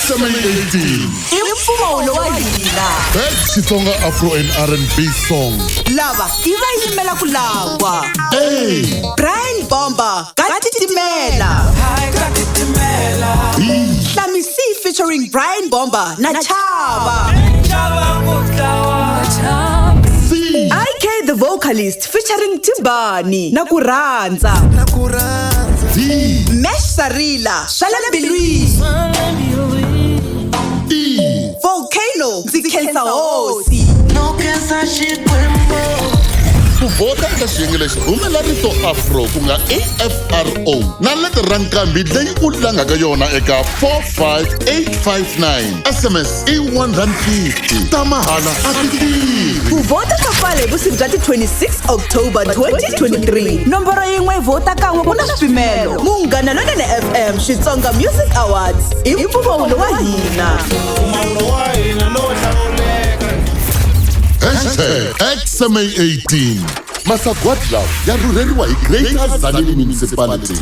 XMA18 Imfumo wa hina. Xitsonga Afro and RnB song. Lava iva yimela ku lagwa. Hey, Brian Bomba Gatitimela. Lamisi featuring Brian Bomba na Chaba. IK the vocalist featuring Timbani na Kuranza. Mesh Sarila Shala Bilwi. Volcano Zikensa Hosi. No cancer shit wembo. kuvota eka xiyenge lexi rhumela rito afro ku nga AFRO na leti rankambi leyi u langaka yona eka 45859. SMS i R150 ta mahala a ti tivi. Kuvota ka pfale vusiku bya ti 26 October 2023. Nomboro yin'we vota kan'we ku na swipimelo. Munghana Lonene FM Xitsonga Music Awards. I mpfumo wa hina. #XMA18 Masagwadi lawa ya rhurheriwa hi Greater Tzaneen Municipality.